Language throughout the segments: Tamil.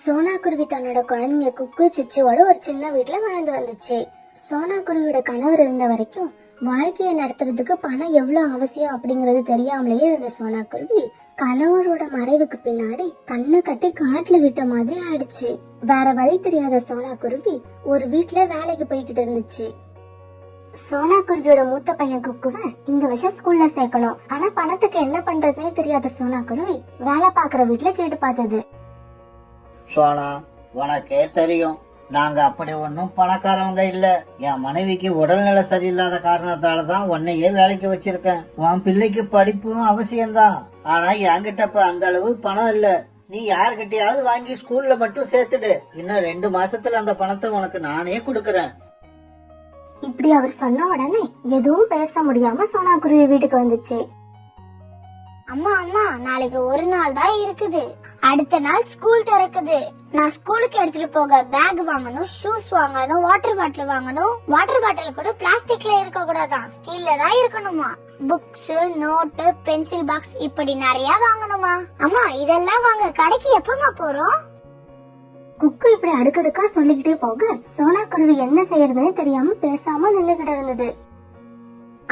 சோனா குருவி தன்னோட குழந்தைங்க குக்கு சிச்சுவோட ஒரு சின்ன வீட்டுல வாழ்ந்து வந்துச்சு. சோனா குருவியோட கணவர் இருந்த வரைக்கும் வாழ்க்கையை நடத்துறதுக்கு பணம் எவ்வளவு அவசியம் அப்படிங்கறது தெரியாமலேயே இருந்த சோனா குருவி கணவரோட மறைவுக்கு பின்னாடி கண்ணை கட்டி காட்டுல விட்ட மாதிரி ஆயிடுச்சு. வேற வழி தெரியாத சோனா குருவி ஒரு வீட்டுல வேலைக்கு போய்கிட்டு இருந்துச்சு. சோனா குருவியோட மூத்த பையன் குக்குவை இந்த வருஷம் ஸ்கூல்ல சேர்க்கணும். ஆனா பணத்துக்கு என்ன பண்றதுன்னே தெரியாத சோனா குருவி வேலை பாக்குற வீட்டுல கேட்டு பார்த்தது. சோனா, உனக்கே தெரியும், நாங்க அப்படி ஒன்னும் பணக்காரவங்க இல்ல. என் மனைவிக்கு உடல்நிலை சரியில்லாத காரணத்தாலதான் உன்னையே வேலைக்கு வச்சிருக்கேன். உன் பிள்ளைக்கு படிப்பும் அவசியம்தான். ஆனா என்கிட்ட இப்ப அந்த அளவு பணம் இல்ல. நீ யார்கிட்டயாவது வாங்கி ஸ்கூல்ல மட்டும் சேர்த்துடு. இன்னும் 2 மாசத்துல அந்த பணத்தை உனக்கு நானே கொடுக்கறேன். இப்படி அவர் சொன்ன உடனே எதுவும் பேச முடியாம சோனா குருவி வீட்டுக்கு வந்துச்சு. அம்மா அம்மா, நாளைக்கு ஒரு நாள் தான் இருக்குது. அடுத்த நாள் ஸ்கூல் திறக்குது. நான் ஸ்கூலுக்கு எடுத்துட்டு போக பேக் வாங்கணும், ஷூஸ் வாங்கணும், வாட்டர் பாட்டில் வாங்கணும். வாட்டர் பாட்டில் கூட பிளாஸ்டிக்ல இருக்க கூடாதான், ஸ்டீல்ல தான் இருக்கணுமா. புக்ஸ், நோட்டு, பென்சில் பாக்ஸ் இப்படி நிறைய வாங்கணுமா. அம்மா, இதெல்லாம் வாங்க கடைக்கு எப்பமா போறோம்? குக்கு இப்படி அடுக்கடுக்கா சொல்லிக்கிட்டே போக சோனா குருவி என்ன செய்யறதுன்னு தெரியாம பேசாம நின்னுகிட்டு இருந்தது.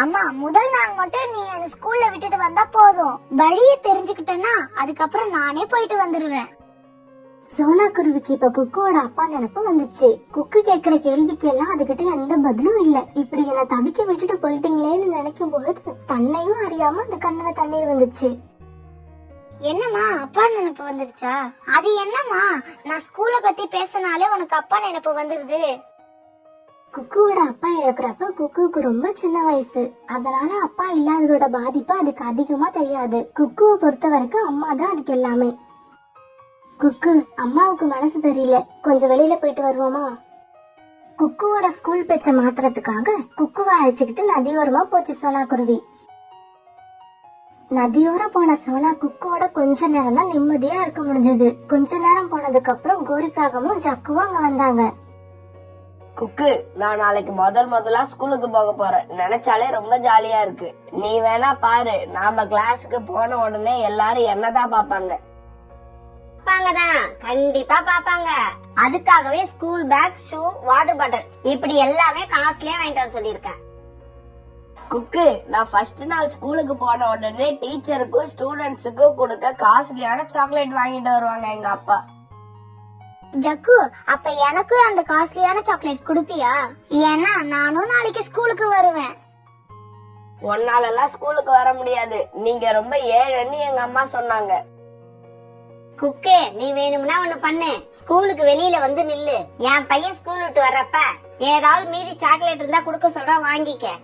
அம்மா, முதல் நாள் மட்டும் நீ அந்த ஸ்கூல்ல விட்டுட்டு வந்தா போதும். வழிய தெரிஞ்சுக்கிட்டேன்னா அதுக்கப்புறம் நானே போயிட்டு வந்துருவேன். சோனா குருவிக்கு இப்ப குக்குவோட அப்பா நினைப்பு வந்துச்சு. குக்கு கேக்குற கேள்விக்கு எல்லாம் அதுகிட்ட எந்த பதிலும் இல்ல. இப்படி என்ன தவிக்க விட்டுட்டு போயிட்டீங்களேன்னு நினைக்கும் பொழுது தன்னையும் அறியாம அந்த கண்ணுல தண்ணீர் வந்துச்சு. என்னம்மா, அப்பா நினைப்பு வந்துருச்சா? அது என்னம்மா, நான் ஸ்கூல பத்தி பேசினாலே உனக்கு அப்பா நினைப்பு வந்துருது. குக்குவோட அப்பா இருக்கிறப்ப குக்குவுக்கு ரொம்ப சின்ன வயசு. அதனால அப்பா இல்லாததோட பாதிப்பு அதுக்கு அதிகமா தெரியாது. குக்குவை பொறுத்த வரைக்கும் அம்மா தான் அதுக்கு எல்லாமே. குக்கு, அம்மாவுக்கு மனசு தெரியல, கொஞ்சம் வெளியில போயிட்டு வருவோமா? குக்குவோட ஸ்கூல் பேச்ச மாத்துறதுக்காக குக்குவை அழைச்சுக்கிட்டு நதியோரமா போச்சு சோனா குருவி. நதியோரம் போன சோனா குக்குவோட கொஞ்ச நேரம் தான் நிம்மதியா இருக்க முடிஞ்சது. கொஞ்ச நேரம் போனதுக்கு அப்புறம் கோரிக்காகவும் ஜக்குவும் அங்க வந்தாங்க. குக்கு, நான் நாளைக்கு முதலா ஸ்கூலுக்கு போக போறேன். நினைச்சாலே ரொம்ப ஜாலியா இருக்கு. நீ வேணா பாரு, நாம கிளாஸுக்கு போன உடனே எல்லாரும் என்னதான் பாப்பாங்க. கண்டிப்பா பாப்பாங்க. அதுக்காகவே school bag, shoe, water bottle இப்படி எல்லாமே காஸ்ட்லியா வாங்கிட்டு வர சொல்லிருக்கேன். குக்கு, நான் ஃபர்ஸ்ட் நாள் ஸ்கூலுக்கு போன உடனே டீச்சருக்கும் ஸ்டூடெண்ட்ஸுக்கும் கொடுக்க காஸ்ட்லியான சாக்லேட் வாங்கிட்டு வருவாங்க எங்க அப்பா. ஜக்கு, அப்ப எனக்கும் அந்த காஸ்ட்லியான சாக்லேட் குடுப்பியா? ஏன்னா நானும் நாளைக்கு ஸ்கூலுக்கு வருவேன். ஒன்னாலெல்லாம் ஸ்கூலுக்கு வர முடியாது, நீங்க ரொம்ப ஏழைன்னு எங்க அம்மா சொன்னாங்க. குக்கே, நீ வேணும்னா ஒண்ணு பண்ணு, ஸ்கூலுக்கு வெளியில வந்து நில்லு. என் பையன் ஸ்கூல் விட்டு வர்றப்ப ஏதாவது மீதி சாக்லேட் இருந்தா குடுக்க சொல்ற, வாங்கிக்க.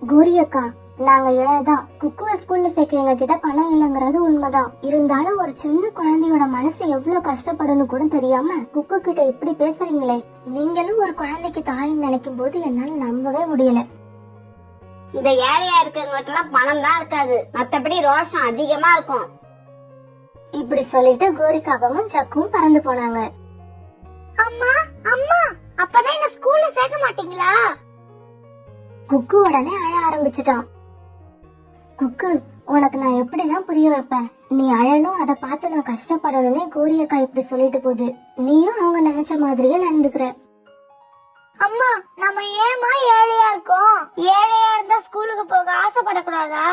கோரி அக்கா, நாங்க ஏழைதான். குக்குவ ஸ்கூல்ல சேர்க்க எங்க கிட்ட பணம் இல்லங்கிறது உண்மைதான். இருந்தாலும் ஒரு சின்ன குழந்தையோட மனசு எவ்வளவு கஷ்டப்படணும் கூட தெரியாம குக்கு கிட்ட இப்படி பேசுறீங்களே. நீங்களும் ஒரு குழந்தைக்கு தாயின்னு நினைக்கும் போது என்னால நம்பவே முடியல. இந்த ஏழையா இருக்கவங்க பணம் தான் இருக்காது, மத்தபடி ரோஷம் அதிகமா இருக்கும். இப்படி சொல்லிட்டு கோரிக்காகவும் ஜக்குவும் பறந்து போனாங்க. அம்மா அம்மா, அப்பதான் என்ன ஸ்கூல்ல சேர்க்க மாட்டீங்களா? குக்கு உடனே அழ ஆரம்பிச்சுட்டான். குக்கு, உனக்கு நான் எப்படிதான் புரிய வைப்பேன்? நீ அழணும், அதை பார்த்து நான் கஷ்டப்படணும்னே கோரியக்கா இப்படி சொல்லிட்டு போகுது. நீயும் அவங்க நினைச்ச மாதிரியே நடந்துக்கிற. அம்மா, நம்ம ஏமா ஏழையா இருக்கோம்? ஏழையா இருந்தா ஸ்கூலுக்கு போக ஆசைப்படக்கூடாதா?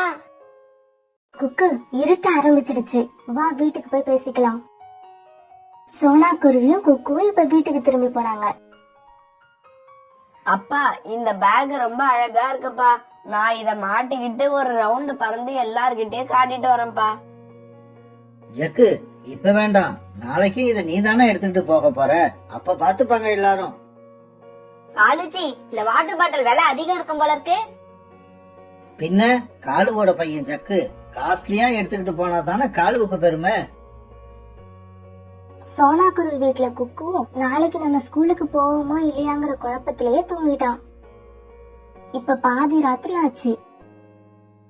குக்கு, இருட்ட ஆரம்பிச்சிடுச்சு, வா வீட்டுக்கு போய் பேசிக்கலாம். சோனா குருவியும் குக்குவும் இப்ப வீட்டுக்கு திரும்பி போனாங்க. அப்பா, இந்த பேக் ரொம்ப அழகா இருக்குப்பா. நான் இத மாட்டிக்கிட்டு ஒரு ரவுண்ட் பறந்து எல்லார்கிட்டயும் காட்டிட்டு வரேன்ப்பா. ஜக்கு, இப்ப வேண்டாம், நாளைக்கு இத நீ தானே எடுத்துட்டு போக போற, அப்ப பாத்துப்பாங்க எல்லாரும். காலுச்சி, இந்த வாட்டர் பாட்டில் விலை அதிகம் இருக்கும் போல இருக்கு. பின்ன காலுவோட பையன் ஜக்கு காஸ்ட்லியா எடுத்துக்கிட்டு போனா தானே காலுவுக்கு பெருமை. சோனா குருவி வீட்டுல குக்குவும் நாளைக்கு நம்ம ஸ்கூலுக்கு போவோமா இல்லையாங்கிற குழப்பத்திலேயே தூங்கிட்டான். இப்ப பாதி ராத்திரி ஆச்சு.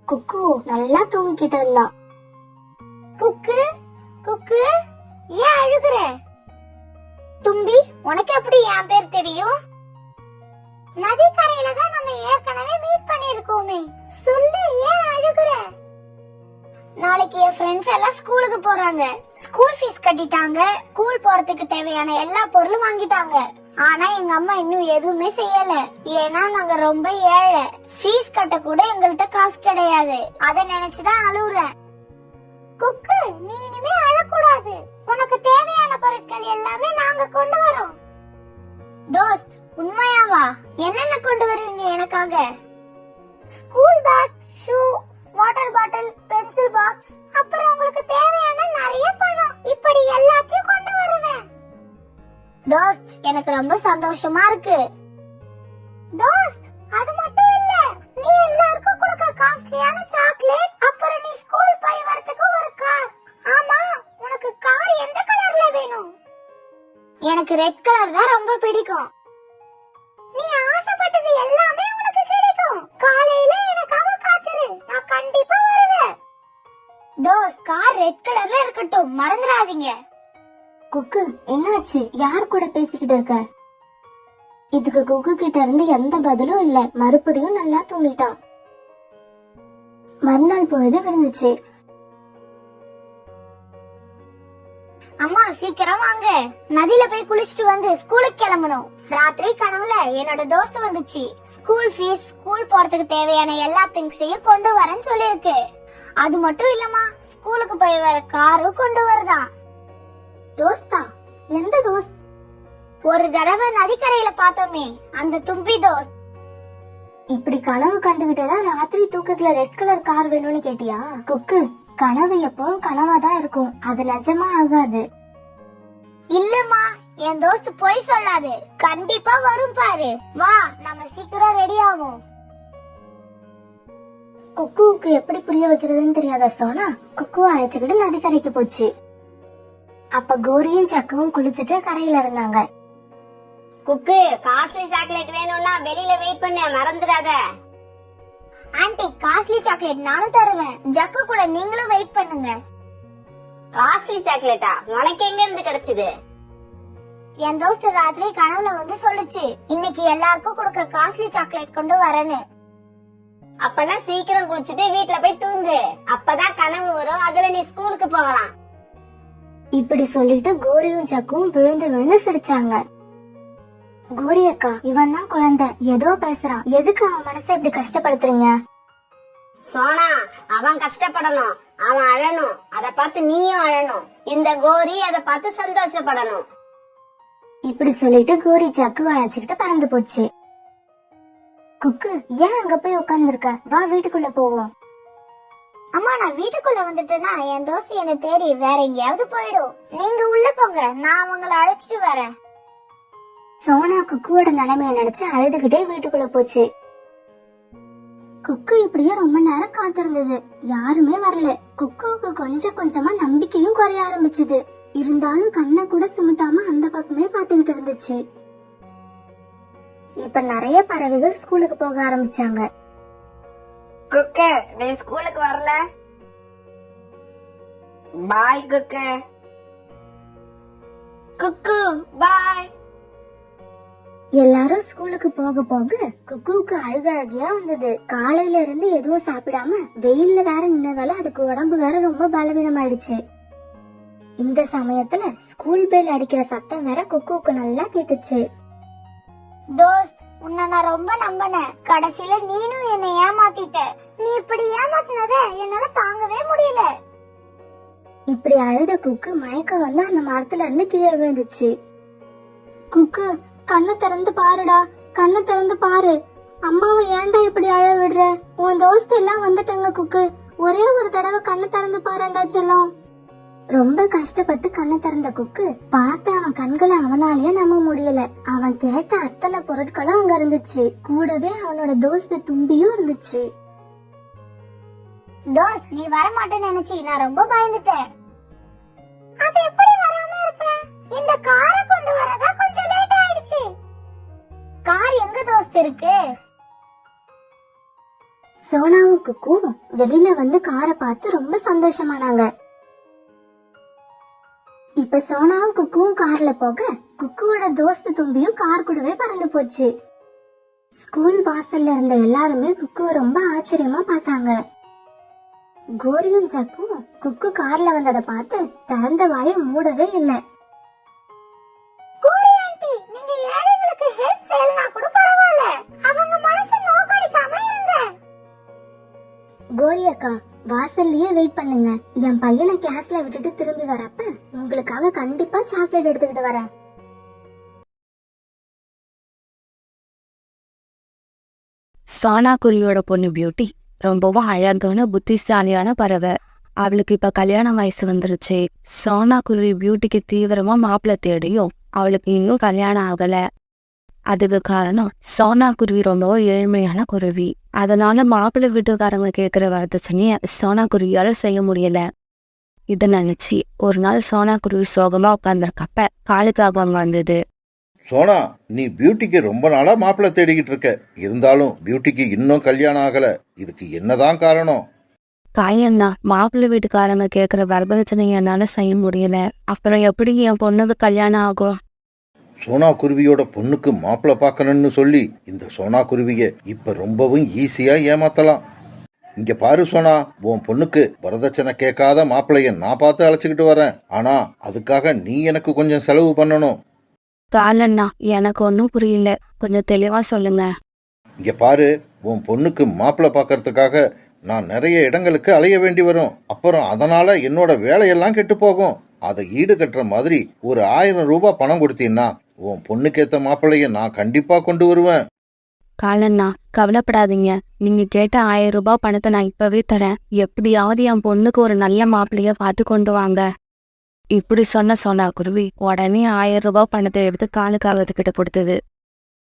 குக்கு நல்லா தூங்கிக்கிட்டு இருந்தான். குக்கு குக்கு, ஏன் அழுகுற? தும்பி, உனக்கு எப்படி என் பேர் தெரியும்? நதிக்கரையில தான் நம்ம ஏற்கனவே மீட் பண்ணிருக்கோமே. சொல்லு, ஏன் அழுகுற? நாளைக்கு என் ஃப்ரெண்ட்ஸ் எல்லாம் ஸ்கூலுக்கு போறாங்க. ஸ்கூல் ஃபீஸ் கட்டிட்டாங்க, ஸ்கூல் போறதுக்கு தேவையான எல்லா பொருளும் வாங்கிட்டாங்க. ஆனா எங்க அம்மா இன்னும் எதுவுமே செய்யல. ஏன்னா நாங்க ரொம்ப ஏழை. ஃபீஸ் கட்ட கூட எங்கள்கிட்ட காசு கிடையாது. அத நினைச்சுதான் அழுவுறேன். குக்கு, நீ இனிமே அழக்கூடாது. உனக்கு தேவையான பொருட்கள் எல்லாமே நாங்க கொண்டு வரோம். தோஸ்த், உண்மையாவா? என்னென்ன கொண்டு வருவீங்க எனக்காக? School bag, shoe, water bottle, pencil box, அப்புறம் உங்களுக்கு தேவையான நிறைய பணம், இப்படி எல்லாத்தையும் கொண்டு வருவேன். தோஸ்த், எனக்கு ரொம்ப சந்தோஷமா இருக்கு. தோஸ்த், அது மட்டும் இல்ல, நீ எல்லாருக்கும் கொடுக்க காஸ்ட்லியான சாக்லேட், அப்புறம் நீ ஸ்கூல் போய் வரதுக்கு ஒரு கார். ஆமா, உனக்கு கார் எந்த கலர்ல வேணும்? எனக்கு ரெட் கலர் தான் ரொம்ப பிடிக்கும். நீ ஆசைப்பட்டது எல்லாமே உனக்கு கிடைக்கும். காலையில எனக்காக காத்துரு, நான் கண்டிப்பா வருவேன். தோஸ்த், கார் ரெட் கலர்ல இருக்கட்டும், மறந்துடாதீங்க. குக்கு, என்னாச்சு? யார் கூட பேசிக்கிட்டு இருக்க? இதுக்கு குக்கு கிட்ட இருந்து எந்த பதிலும் இல்ல. மறுபடியும் நல்லா தூங்கிட்டான். மறுநாள் பொழுது விழுந்துச்சு. அம்மா, சீக்கிரம் வாங்க, நதியில போய் குளிச்சுட்டு வந்து ஸ்கூலுக்கு கிளம்பணும். ராத்திரி கனவுல என்னோட தோஸ்து வந்துச்சு. ஸ்கூல் ஃபீஸ், ஸ்கூல் போறதுக்கு தேவையான எல்லா திங்ஸையும் கொண்டு வரேன்னு சொல்லிருக்கு. அது மட்டும் இல்லம்மா, ஸ்கூலுக்கு போய் வர காரும் கொண்டு வருதான். தோஸ்தா? எந்த தோஸ்த்? ஒரு தடவை நதிக்கரையில பார்த்தோமே, அந்த தும்பி தோஸ்த். இப்படி கனவு கண்டுகிட்டதான் ராத்திரி தூக்கத்துல ரெட் கலர் கார் வேணும்னு கேட்டியா? குக்கு, கனவு எப்பவும் கனவாதான் இருக்கும், அது நிஜமா ஆகாது. இல்லம்மா, என் தோஸ்து போய் சொல்லாது, கண்டிப்பா வரும் பாரு. வா, நம்ம சீக்கிரம் ரெடி ஆவோம். குக்குவுக்கு எப்படி புரிய வைக்கிறதுன்னு தெரியாத சோனா குக்குவை அழைச்சுக்கிட்டு நதிக்கரைக்கு போச்சு. அப்ப கோரியும் சக்கவும் குளிச்சுட்டு கரையில இருந்தாங்க. குக்கு, காஸ்ட்லி சாக்லேட் வேணும்னா வெளியில வெயிட் பண்ண மறந்துடாத. ஆன்ட்டி, காஸ்ட்லி சாக்லேட் நானும் தருவேன். ஜக்கு கூட நீங்களும் வெயிட் பண்ணுங்க. காஸ்ட்லி சாக்லேட்டா? உனக்கு எங்க இருந்து கிடைச்சது? என் தோஸ்து ராத்திரி கனவுல வந்து சொல்லுச்சு, இன்னைக்கு எல்லாருக்கும் கொடுக்க காஸ்ட்லி சாக்லேட் கொண்டு வரேன்னு. அப்பனா சீக்கிரம் குளிச்சுட்டு வீட்டுல போய் தூங்கு, அப்பதான் கனவு வரும், அதுல நீ ஸ்கூலுக்கு போகலாம். இப்படி சொல்லிட்டு கோரியும் சக்கும் விழுந்து விழுந்து சிரிச்சாங்க. கோரி அக்கா, இவன் தான் குழந்தை, ஏதோ பேசுறான், எதுக்கு அவன் மனசை இப்படி கஷ்டப்படுத்துறீங்க? சோனா, அவன் கஷ்டப்படணும், அவன் அழணும், அத பார்த்து நீயும் அழணும். இந்த கோரி அத பார்த்து சந்தோஷப்படணும். இப்படி சொல்லிட்டு கோரி சக்குவை அழைச்சுக்கிட்டு பறந்து போச்சு. குக்கு, ஏன் அங்க போய் உட்கார்ந்துருக்க? வா, வீட்டுக்குள்ள போவோம். அம்மா, நான் வீட்டுக்குள்ள வந்துட்டேன்னா என் தோஸ்து என்னை தேடி வேற எங்கேயாவது போயிடும். நீங்க உள்ள போங்க, நான் அவங்கள அழைச்சிட்டு வரேன். சோனா குக்குவோட நிலைமைய நினைச்சு அழுதுகிட்டே வீட்டுக்குள்ள போச்சு. குக்கு இப்படியே ரொம்ப நேரம் காத்திருந்தது, யாருமே வரல. குக்குவுக்கு கொஞ்சம் கொஞ்சமா நம்பிக்கையும் குறைய ஆரம்பிச்சது. இருந்தாலும் கண்ணை கூட சுமட்டாம அந்த பக்கமே பாத்துக்கிட்டு இருந்துச்சு. இப்ப நிறைய பறவைகள் ஸ்கூலுக்கு போக ஆரம்பிச்சாங்க. குக்கு, நீ ஸ்கூலுக்கு வரல? பாய் குக்கு. குக்கு, பாய். எல்லாரும் ஸ்கூலுக்கு போக போக குக்குவுக்கு அழுகழகியா வந்தது. காலையில இருந்து எதுவும் சாப்பிடாம வெயில்ல வேற நின்னதால அதுக்கு உடம்பு வேற ரொம்ப பலவீனமாயிடுச்சு. இந்த சமயத்துல ஸ்கூல் பெல் அடிக்கிற சத்தம் வேற குக்குவுக்கு நல்லா கேட்டுச்சு. தோஸ்த், உன்னை நான் ரொம்ப நம்பினேன், கடைசியில நீனும் என்னை ஏமாத்திட்ட. நீ இப்படி ஏமாத்தினத என்னால தாங்கவே முடியல. இப்படி அழுத குக்கு மயக்கம் வந்து அந்த மரத்துல இருந்து கீழே விழுந்துச்சு. குக்கு, கண்ணை திறந்து பாருடா, கண்ணை திறந்து பாரு. அம்மாவை ஏன்டா இப்படி அழ விடுற? உன் தோஸ்து எல்லாம் வந்துட்டாங்க குக்கு, ஒரே ஒரு தடவை கண்ணை திறந்து பாருடா செல்லம். ரொம்ப கஷ்டப்பட்டு கண்ணை திறந்த குக்கு பார்த்த அவன் கண்களை அவனாலேயே நம்ப முடியல. அவன் கேட்ட அத்தனை பொருட்களும் அங்க இருந்துச்சு, கூடவே அவனோட தோஸ்து தும்பியும் இருந்துச்சு. தோஸ்த், நீ வர மாட்டேன்னு நினைச்சு நான் ரொம்ப பயந்துட்டேன். அது எப்படி வராம இருப்பேன்? இந்த காரை கொண்டு வரதா கொஞ்சம் லேட் ஆயிடுச்சு. கார் எங்க தோஸ்த் இருக்கு? சோனாவும் குக்கும் வெளியில வந்து காரை பார்த்து ரொம்ப சந்தோஷமானாங்க. இப்ப சோனாவும் குக்குவும் கார்ல போக குக்குவோட தோஸ்து தும்பியும் கார் கூடவே பறந்து போச்சு. ஸ்கூல் வாசல்ல இருந்த எல்லாருமே குக்குவை ரொம்ப ஆச்சரியமா பார்த்தாங்க. கோரியும் சக்கும் குக்கு கார்ல வந்ததை பார்த்து திறந்த வாயை மூடவே இல்ல. நீங்க ஏழைகளுக்கு ஹெல்ப் செய்யலனா கூட பரவாயில்ல, அவங்க மனசை நோக்கடிக்காம இருங்க. கோரி அக்கா, வாசல்லயே வெயிட் பண்ணுங்க. என் பையனை கிளாஸ்ல விட்டுட்டு திரும்பி வரப்ப உங்களுக்காக கண்டிப்பா சாக்லேட் எடுத்துக்கிட்டு வரேன். சோனா குருவியோட பொண்ணு பியூட்டி ரொம்பவும் அழகான புத்திசாலியான பறவை. அவளுக்கு இப்ப கல்யாண வயசு வந்துருச்சு. சோனா குருவி பியூட்டிக்கு தீவிரமா மாப்பிள்ளை தேடியும் அவளுக்கு இன்னும் கல்யாணம் ஆகல. அதுக்கு காரணம் சோனா குருவி ரொம்பவும் ஏழ்மையான குருவி. அதனால மாப்பிள்ளை வீட்டுக்காரங்க கேட்கிற வரதட்சணைய சோனா குருவியால செய்ய முடியல. இத நினைச்சு ஒரு நாள் சோனா குருவி சோகமா உட்கார்ந்திருக்கப்ப காலுக்காக அங்க வந்தது. சோனா, நீ பியூட்டிக்கு ரொம்ப நாளா மாப்பிள்ளை தேடிக்கிட்டு இருக்க. இருந்தாலும் பியூட்டிக்கு இன்னும் கல்யாணம் ஆகல. இதுக்கு என்னதான் காரணம்? காயண்ணா, மாப்பிள்ளை வீட்டுக்காரங்க கேட்கிற வரதட்சணைய என்னால செய்ய முடியல. அப்புறம் எப்படி என் பொண்ணுக்கு கல்யாணம் ஆகும்? சோனா குருவியோட பொண்ணுக்கு மாப்பிள்ளை பார்க்கணும்னு சொல்லி இந்த சோனா குருவிய இப்ப ரொம்பவும் ஈஸியா ஏமாத்தலாம். இங்க பாரு சோனா, உன் பொண்ணுக்கு வரதட்சணை கேட்காத மாப்பிள்ளைய நான் பார்த்து அழைச்சிக்கிட்டு வரேன். ஆனா அதுக்காக நீ எனக்கு கொஞ்சம் செலவு பண்ணணும். காலண்ணா, எனக்கு ஒன்னும் புரியல, கொஞ்சம் தெளிவா சொல்லுங்க. இங்க பாரு, உன் பொண்ணுக்கு மாப்பிள்ளை பார்க்கறதுக்காக நான் நிறைய இடங்களுக்கு அலைய வேண்டி வரும். அப்புறம் அதனால என்னோட வேலையெல்லாம் கெட்டு போகும். அதை ஈடு கட்டுற மாதிரி ஒரு 1000 ரூபாய் பணம் கொடுத்தீங்கன்னா உன் பொண்ணுக்கு ஏத்த மாப்பிள்ளைய நான் கண்டிப்பா கொண்டு வருவேன். காலண்ணா, கவலைப்படாதீங்க. நீங்க கேட்ட 1000 ரூபாய் பணத்தை நான் இப்பவே தரேன். எப்படியாவது என் பொண்ணுக்கு ஒரு நல்ல மாப்பிள்ளைய பார்த்து கொண்டு வாங்க. இப்படி சொன்ன சோனா குருவி உடனே 1000 ரூபாய் பணத்தை எடுத்து காலுக்காகத்துக்கிட்ட கொடுத்தது.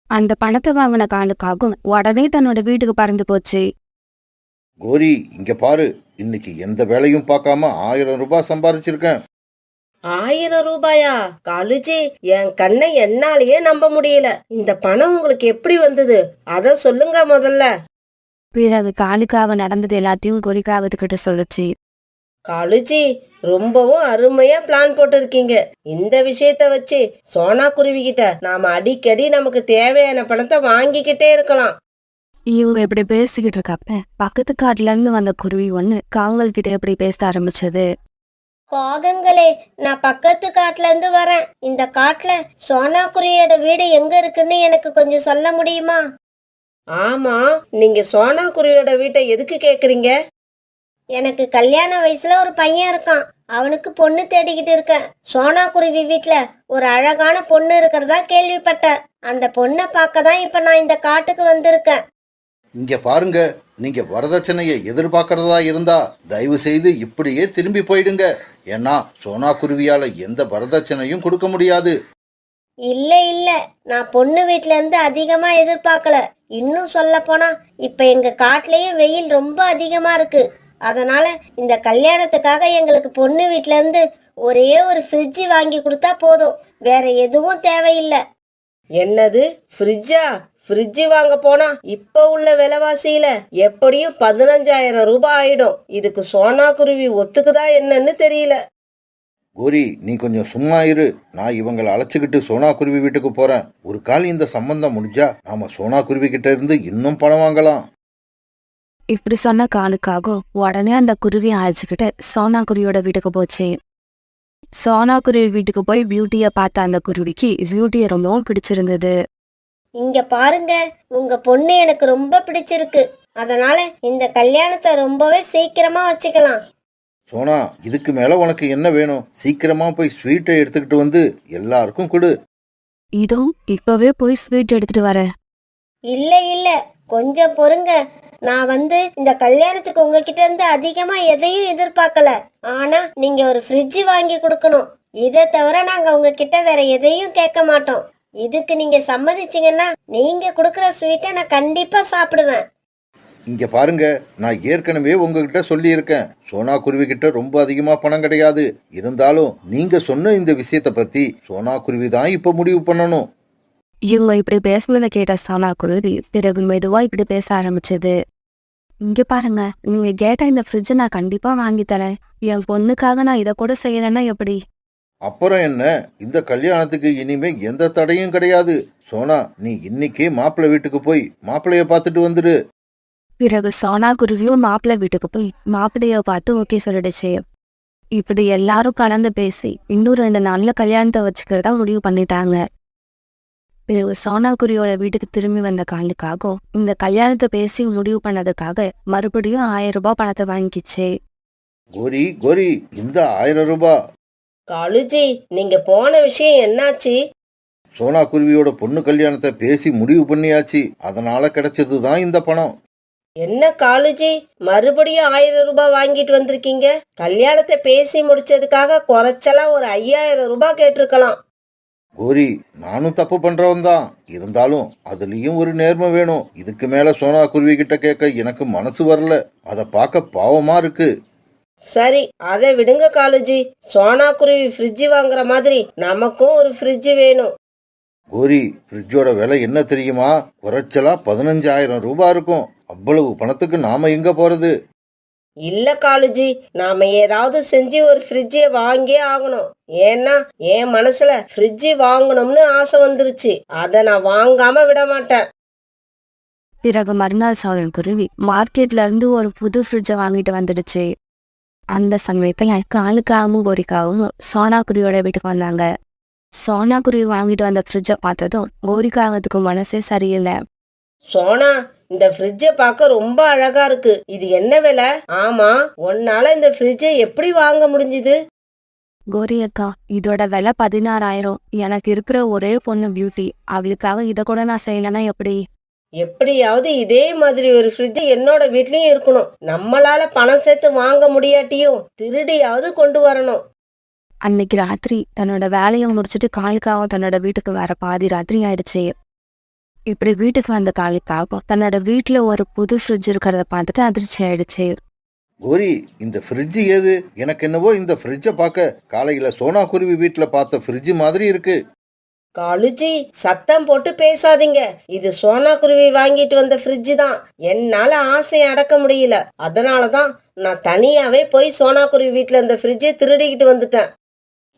அந்த பணத்தை வாங்கின காலுக்காகவும் உடனே தன்னோட வீட்டுக்கு பறந்து போச்சு. கோரி, இங்க பாரு, இன்னைக்கு எந்த வேலையும் பார்க்காம 1000 ரூபாய் சம்பாதிச்சிருக்கேன். 1000 ரூபாயா? காலுஜி, என் கண்ணை என்னாலேயே நம்ப முடியல. இந்த பணம் உங்களுக்கு எப்படி வந்தது? அத சொல்லுங்க முதல்ல. பிறகு காலுக்காக நடந்தது எல்லாத்தையும் குறிக்காகத்துக்கிட்ட சொல்லுச்சு. காலுஜி, ரொம்பவும் அருமையா பிளான் போட்டிருக்கீங்க. இந்த விஷயத்த வச்சு சோனா குருவி கிட்ட நாம அடிக்கடி நமக்கு தேவையான பணத்தை வாங்கிக்கிட்டே இருக்கலாம். இவங்க இப்படி பேசிக்கிட்டு இருக்கப்ப பக்கத்து காட்டுல இருந்து வந்த குருவி ஒண்ணு காவல் கிட்ட இப்படி பேச ஆரம்பிச்சது. காகங்களே, நான் பக்கத்து காட்டுல இருந்து வரேன். இந்த காட்டுல சோனா குருவியோட வீடு எங்க இருக்குன்னு எனக்கு கொஞ்சம் சொல்ல முடியுமா? ஆமா, நீங்க சோனா குருவியோட வீட்டை எதுக்கு கேக்குறீங்க? எனக்கு கல்யாண வயசுல ஒரு பையன் இருக்கான். அவனுக்கு பொண்ணு தேடிக்கிட்டு இருக்கேன். சோனா குருவி வீட்டுல ஒரு அழகான பொண்ணு இருக்கிறதா கேள்விப்பட்டேன். அந்த பொண்ணை பார்க்க தான் இப்ப நான் இந்த காட்டுக்கு வந்திருக்கேன். இங்க பாருங்க, நீங்க வரதட்சணையை எதிர்பார்க்கறதா இருந்தா தயவு செய்து இப்படியே திரும்பி போயிடுங்க. ஏன்னா சோனா குருவியால எந்த வரதட்சணையும் கொடுக்க முடியாது. இல்ல இல்ல, நான் பொண்ணு வீட்டுல இருந்து அதிகமா எதிர்பார்க்கல. இன்னும் சொல்ல போனா இப்ப எங்க காட்டுலயும் வெயில் ரொம்ப அதிகமா இருக்கு. அதனால இந்த கல்யாணத்துக்காக எங்களுக்கு பொண்ணு வீட்டுல இருந்து ஒரே ஒரு ஃப்ரிட்ஜ் வாங்கி கொடுத்தா போதும், வேற எதுவும் தேவையில்லை. என்னது, ஃப்ரிட்ஜா? ஃப்ரிட்ஜ் வாங்க போனா இப்ப உள்ள விலைவாசியில எப்படியும் 15,000 ரூபாய் ஆயிடும். இதுக்கு சோனா குருவி ஒத்துக்குதா என்னன்னு தெரியல. கோரி, நீ கொஞ்சம் சும்மா இரு. நான் இவங்களை அழைச்சிக்கிட்டு சோனா குருவி வீட்டுக்கு போறேன். ஒரு கால் இந்த சம்பந்தம் முடிஞ்சா நாம சோனா குருவி கிட்ட இருந்து இன்னும் பணம் வாங்கலாம். இப்படி சொன்ன காலுக்காக உடனே அந்த குருவி அழைச்சுக்கிட்டு சோனா குருவியோட வீட்டுக்கு போச்சு. சோனா குருவி வீட்டுக்கு போய் பியூட்டிய பார்த்த அந்த குருவிக்கு பியூட்டிய ரொம்பவும் பிடிச்சிருந்தது. இங்க பாருங்க, உங்க பொண்ணு எனக்கு ரொம்ப பிடிச்சிருக்கு. அதனால இந்த கல்யாணத்தை ரொம்பவே சீக்கிரமா வச்சுக்கலாம். சோனா, இதுக்கு மேல உனக்கு என்ன வேணும்? சீக்கிரமா போய் ஸ்வீட்டை எடுத்துக்கிட்டு வந்து எல்லாருக்கும் கொடு. இதோ இப்பவே போய் ஸ்வீட் எடுத்துட்டு வரேன். இல்ல இல்ல, கொஞ்சம் பொறுங்க. நான் இந்த கல்யாணத்துக்கு உங்ககிட்ட இருந்து அதிகமா எதையும் எதிர்பார்க்கல. ஆனா நீங்க ஒரு ஃப்ரிட்ஜ் வாங்கி கொடுக்கணும். இதை தவிர நாங்க உங்ககிட்ட வேற எதையும் கேட்க மாட்டோம். இதுக்கு நீங்க சம்மதிச்சீங்கன்னா நீங்க கொடுக்கற ஸ்வீட்டை நான் கண்டிப்பா சாப்பிடுவேன். இங்க பாருங்க, நான் ஏற்கனவே உங்ககிட்ட சொல்லி இருக்கேன், சோனா குருவி கிட்ட ரொம்ப அதிகமா பணம் கிடையாது. இருந்தாலும் நீங்க சொன்ன இந்த விஷயத்த பத்தி சோனா குருவி தான் இப்ப முடிவு பண்ணணும். இவங்க இப்படி பேசுனதை கேட்ட சோனா குருவி பிறகு மெதுவா இப்படி பேச ஆரம்பிச்சது. இங்க பாருங்க, நீங்க கேட்ட இந்த ஃப்ரிட்ஜ் நான் கண்டிப்பா வாங்கி தரேன். என் பொண்ணுக்காக நான் இதை கூட செய்யலைன்னா எப்படி? அப்புறம் என்ன, இந்த கல்யாணத்துக்கு இனிமே எந்த தடையும் கிடையாது. சோனா, நீ இன்னைக்கே மாப்பிள்ளை வீட்டுக்கு போய் மாப்பிள்ளைய பார்த்துட்டு வந்துடு. பிறகு சோனா குருவியும் மாப்பிள்ளை வீட்டுக்கு போய் மாப்பிள்ளைய பார்த்து ஓகே சொல்லிடுச்சு. இப்படி எல்லாரும் கலந்து பேசி இன்னும் 2 நாள்ல கல்யாணத்தை வச்சுக்கிறதா முடிவு பண்ணிட்டாங்க. பிறகு சோனாக்குரியோட வீட்டுக்கு திரும்பி வந்த காலுக்காகவும் இந்த கல்யாணத்தை பேசி முடிவு பண்ணதுக்காக மறுபடியும் 1000 ரூபாய் பணத்தை வாங்கிச்சு. கோரி கோரி, இந்த 1000 ரூபாய். காலுஜி, நீங்க போன விஷயம் என்னாச்சு? சோனா குருவியோட பொண்ணு கல்யாணத்தை பேசி முடிவு பண்ணியாச்சு. அதனால கிடைச்சதுதான் இந்த பணம். என்ன காலுஜி, மறுபடியும் 1000 ரூபாய் வாங்கிட்டு வந்திருக்கீங்க? கல்யாணத்தை பேசி முடிச்சதுக்காக குறைச்சலா ஒரு 5000 ரூபாய் கேட்டிருக்கலாம். கோரி, நானும் தப்பு பண்றவன் தான். இருந்தாலும் அதுலயும் ஒரு நேர்மை வேணும். இதுக்கு மேல சோனா குருவி கிட்ட கேட்க எனக்கு மனசு வரல. அத பார்க்க பாவமா இருக்கு. சரி, அதை விடுங்க காலுஜி. சோனா குருவி ஃப்ரிட்ஜ் வாங்குற மாதிரி நமக்கும் ஒரு ஃப்ரிட்ஜ் வேணும். கோரி, ஃப்ரிட்ஜோட விலை என்ன தெரியுமா? குறைச்சலா 15000 ரூபாய் இருக்கும். அவ்வளவு பணத்துக்கு நாம எங்க போறது? இல்ல காலுஜி, நாம ஏதாவது செஞ்சு ஒரு ஃப்ரிட்ஜை வாங்கியே ஆகணும். ஏன்னா என் மனசுல ஃப்ரிட்ஜ் வாங்கணும்னு ஆசை வந்துருச்சு. அதை நான் வாங்காம விட மாட்டேன். பிறகு மறுநாள் சோனாக்குருவி மார்க்கெட்ல இருந்து ஒரு புது ஃப்ரிட்ஜை வாங்கிட்டு வந்துடுச்சு. அந்த சமயத்துல காலுக்காகவும் கோரிக்காகவும் சோனாக்குருவியோட வீட்டுக்கு வந்தாங்க. சோனாக்குருவி வாங்கிட்டு வந்த ஃப்ரிட்ஜை பார்த்ததும் கோரிக்காகத்துக்கு மனசே சரியில்லை. சோனா, இந்த ஃப்ரிட்ஜை பார்க்க ரொம்ப அழகா இருக்கு. இது என்ன விலை? ஆமா, உன்னால இந்த ஃப்ரிட்ஜை எப்படி வாங்க முடிஞ்சுது? கோரி அக்கா, இதோட விலை 16000. எனக்கு இருக்கிற ஒரே பொண்ணு பியூட்டி, அவளுக்காக இதை கூட நான் செய்யலைன்னா எப்படி? எப்படியாவது இதே மாதிரி ஒரு ஃப்ரிட்ஜ் என்னோட வீட்லயும் இருக்கணும். நம்மளால பணம் சேர்த்து வாங்க முடியாட்டியும் திருடியாவது கொண்டு வரணும். அன்னைக்கு ராத்திரி தன்னோட வேலையை முடிச்சுட்டு காலுக்காகவும் தன்னோட வீட்டுக்கு வர பாதி ராத்திரி ஆயிடுச்சு. இப்படி வீட்டுக்கு வந்த காலுக்காகவும் தன்னோட வீட்டுல ஒரு புது ஃப்ரிட்ஜ் இருக்கிறத பார்த்துட்டு அதிர்ச்சி ஆயிடுச்சு. கோரி, இந்த ஃப்ரிட்ஜ் ஏது? எனக்கு என்னவோ இந்த ஃப்ரிட்ஜை பார்க்க காலையில சோனா குருவி வீட்டுல பார்த்த ஃப்ரிட்ஜ் மாதிரி இருக்கு. காலுஜி, சத்தம் போட்டு பேசாதீங்க. இது சோனா குருவி வாங்கிட்டு வந்த ஃப்ரிட்ஜ் தான். என்னால ஆசையை அடக்க முடியல. அதனாலதான் நான் தனியாவே போய் சோனா குருவி வீட்டுல இந்த ஃப்ரிட்ஜை திருடிக்கிட்டு வந்துட்டேன்.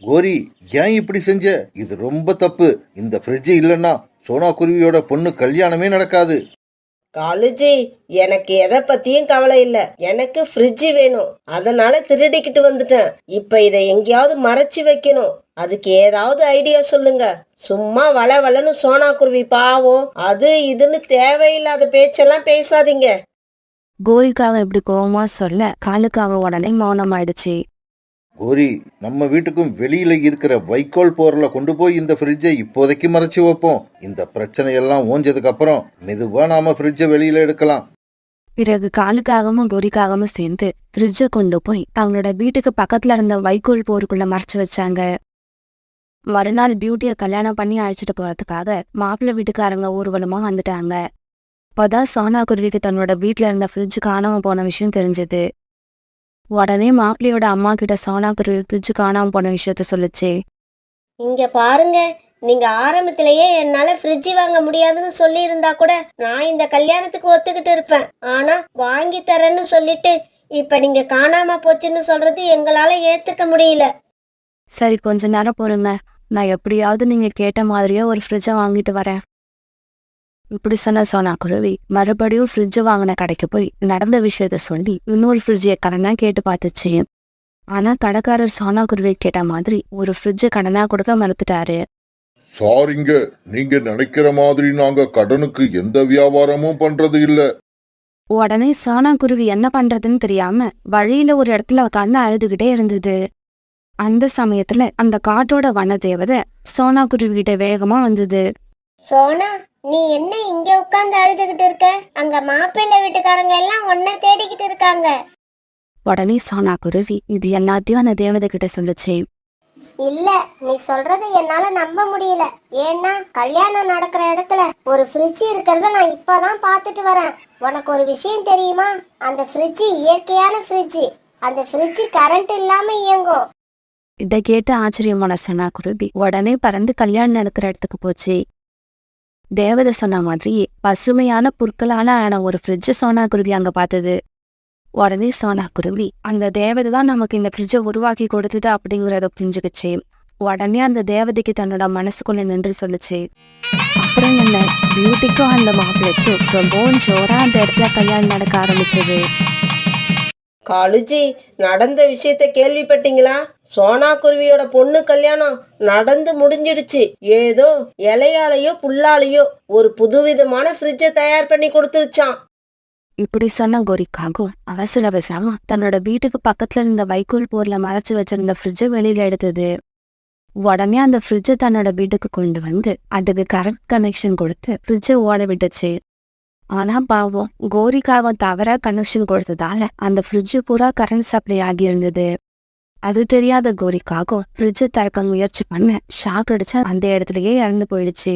கோரி, ஏன் இப்படி செஞ்ச? இது ரொம்ப தப்பு. இந்த ஃப்ரிட்ஜ் இல்லைன்னா சோனா குருவியோட பொண்ணு கல்யாணமே நடக்காது. காலுஜி, எனக்கு எதை பத்தியும் கவலை இல்ல. எனக்கு ஃப்ரிட்ஜ் வேணும். அதனால திருடிக்கிட்டு வந்துட்டேன். இப்ப இதை எங்கேயாவது மறைச்சு வைக்கணும். அதுக்கு ஏதாவது ஐடியா சொல்லுங்க. சும்மா வளவளன்னு சோனா குருவி பாவம் அது இதுன்னு தேவையில்லாத பேச்செல்லாம் பேசாதீங்க. கோரிக்காக இப்படி கோவமா சொல்ல காலுக்காக உடனே மௌனம் ஆயிடுச்சு. கோரி, நம்ம வீட்டுக்கும் வெளியில இருக்கிற வைக்கோல் போர்ல கொண்டு போய் இந்த ஃப்ரிட்ஜை இப்போதைக்கு மறைச்சு வைப்போம். இந்த பிரச்சனையெல்லாம் ஓஞ்சதுக்கு அப்புறம் மெதுவா நாம ஃப்ரிட்ஜை வெளியில எடுக்கலாம். பிறகு காலுக்காகவும் கோரிக்காகவும் சேர்ந்து ஃப்ரிட்ஜை கொண்டு போய் தங்களோட வீட்டுக்கு பக்கத்துல இருந்த வைக்கோல் போருக்குள்ள மறைச்சு வச்சாங்க. மறுநாள் பியூட்டியை கல்யாணம் பண்ணி அழைச்சிட்டு போறதுக்காக மாப்பிள்ளை வீட்டுக்காரங்க ஊர்வலமா வந்துட்டாங்க. அப்போதான் சோனா குருவிக்கு தன்னோட வீட்டுல இருந்த ஃப்ரிட்ஜ் காணாம போன விஷயம் தெரிஞ்சது. உடனே மாப்பிள்ளையோட அம்மா கிட்ட சோனா குருவி ஃப்ரிட்ஜ் காணாம போன விஷயத்த சொல்லுச்சு. இங்க பாருங்க, நீங்க ஆரம்பத்திலேயே என்னால ஃப்ரிட்ஜ் வாங்க முடியாதுன்னு சொல்லி இருந்தா கூட நான் இந்த கல்யாணத்துக்கு ஒத்துக்கிட்டு இருப்பேன். ஆனா வாங்கி தரேன்னு சொல்லிட்டு இப்ப நீங்க காணாம போச்சுன்னு சொல்றது எங்களால ஏத்துக்க முடியல. சரி, கொஞ்ச நேரம் பொறுங்க. நான் எப்படியாவது நீங்க கேட்ட மாதிரியே ஒரு ஃப்ரிட்ஜை வாங்கிட்டு வரேன். இப்படி சொன்ன சோனா குருவி மறுபடியும் ஃப்ரிட்ஜ் வாங்கின கடைக்கு போய் நடந்த விஷயத்த சொல்லி இன்னொரு ஃப்ரிட்ஜை கடனா கேட்டு பார்த்துச்சு. ஆனா கடைக்காரர் சோனா குருவி கேட்ட மாதிரி ஒரு ஃப்ரிட்ஜை கடனா கொடுக்க மறுத்துட்டாரு. சாரிங்க, நீங்க நினைக்கிற மாதிரி நாங்க கடனுக்கு எந்த வியாபாரமும் பண்றது இல்ல. உடனே சோனா குருவி என்ன பண்றதுன்னு தெரியாம வழியில ஒரு இடத்துல உட்கார்ந்து அழுதுகிட்டே இருந்தது. அந்த சமயத்துல அந்த காட்டோட வன தேவதை சோனா குருவி கிட்ட வேகமா வந்தது. சோனா, நீ என்ன இங்க உட்கார்ந்து அழுதுகிட்டு இருக்க? அங்க மாப்பிள்ளை வீட்டுக்காரங்க எல்லாம் உன்னை தேடிக்கிட்டு இருக்காங்க. உடனே சோனா குருவி இது எல்லாத்தையும் அந்த தேவதை கிட்ட சொல்லுச்சு. இல்ல, நீ சொல்றது என்னால நம்ப முடியல. ஏன்னா கல்யாணம் நடக்கிற இடத்துல ஒரு ஃப்ரிட்ஜ் இருக்கிறத நான் இப்பதான் பாத்துட்டு வரேன். உனக்கு ஒரு விஷயம் தெரியுமா? அந்த ஃப்ரிட்ஜ் இயற்கையான ஃப்ரிட்ஜ். அந்த ஃப்ரிட்ஜ் கரண்ட் இல்லாம இயங்கும். இதை கேட்டு ஆச்சரியமான சோனா குருவி உடனே பறந்து கல்யாணம் நடக்கிற இடத்துக்கு போச்சு. தேவதை சொன்ன மாதிரி பசுமையான புற்களால ஆன ஒரு ஃப்ரிட்ஜ் சோனா குருவி அங்க பார்த்தது. உடனே சோனா குருவி அந்த தேவதை தான் நமக்கு இந்த ஃப்ரிட்ஜை உருவாக்கி கொடுத்தது அப்படிங்கிறத புரிஞ்சுக்கிச்சு. உடனே அந்த தேவதைக்கு தன்னோட மனசுக்குள்ள நின்று சொல்லுச்சு. அப்புறம் என்ன, பியூட்டிக்கும் அந்த மாப்பிள்ளைக்கும் ரொம்பவும் ஜோரா அந்த இடத்துல கல்யாணம் நடக்க ஆரம்பிச்சது. காலுஜி, நடந்த விஷயத்த கேள்விப்பட்டீங்களா? சோனா குருவியோட பொண்ணு கல்யாணம் நடந்து முடிஞ்சிடுச்சு. ஏதோ இலையாலையோ புல்லாலையோ ஒரு புதுவிதமான ஃப்ரிட்ஜ தயார் பண்ணி கொடுத்துருச்சான். இப்படி சொன்ன கோரிக்காகும் அவசர அவசரமா தன்னோட வீட்டுக்கு பக்கத்துல இருந்த வைக்கோல் போர்ல மறைச்சு வச்சிருந்த ஃப்ரிட்ஜை வெளியில எடுத்தது. உடனே அந்த ஃப்ரிட்ஜை தன்னோட வீட்டுக்கு கொண்டு வந்து அதுக்கு கரண்ட் கனெக்ஷன் கொடுத்து ஃப்ரிட்ஜை ஓட விட்டுச்சு. ஆனா பாவம், கோரிக்காகம் தவறா கனெக்ஷன் கொடுத்ததால அந்த ஃப்ரிட்ஜ் பூரா கரண்ட் சப்ளை ஆகி இருந்தது. அது தெரியாத கோரிக்காகம் ஃப்ரிட்ஜை திறக்க முயற்சி பண்ண ஷாக் அடிச்சா அந்த இடத்துலயே இறந்து போயிடுச்சு.